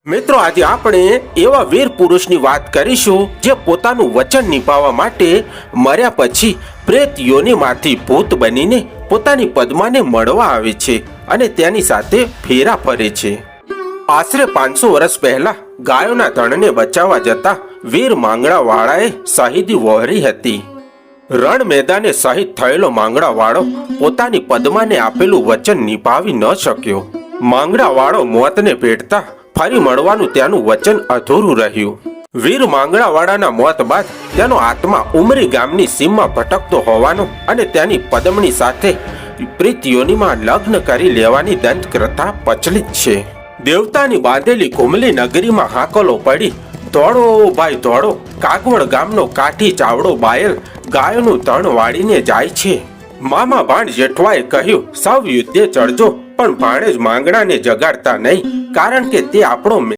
મિત્રો, આજે આપણે એવા વીર પુરુષની વાત કરીશું જે પોતાનું વચન નિભાવવા માટે મર્યા પછી પ્રેત યોનિમાંથી ભૂત બનીને પોતાની પદ્માને મળવા આવે છે અને તેની સાથે ફેરા ફરે છે. આશરે 500 વર્ષ પહેલા ગાયોના ધણને બચાવવા જતા વીર માંગડાવાળાએ શહીદી વહોરી હતી. રણ મેદાને શહીદ થયેલો માંગડાવાળો પોતાની પદ્માને આપેલું વચન નિભાવી ન શક્યો. માંગડાવાળો મોતને ભેટતા ફરી મળવાનું તેનું વચન અધૂરું રહ્યું. વીર માંગડાવાળાના મોત બાદ તેનો આત્મા ઉમરી ગામની સીમમાં ભટકતો હોવાનો અને તેની પદ્મની સાથે પ્રીત યોનિમાં લગ્ન કરી લેવાની દંતકથા પ્રચલિત છે. દેવતાની બાંધેલી કુમલી નગરીમાં હાકલો પડી, દોડો ભાઈ દોડો, કાગવડ ગામનો કાઠી ચાવડો બાયલ ગાયોનું ધણ વાળીને જાય છે. મામા ભાણ જેઠવાએ કહ્યું, સૌ યુદ્ધે ચડજો, પણ ભાણેજ માંગડાને જગાડતા નહીં, કારણ કે તે આપણો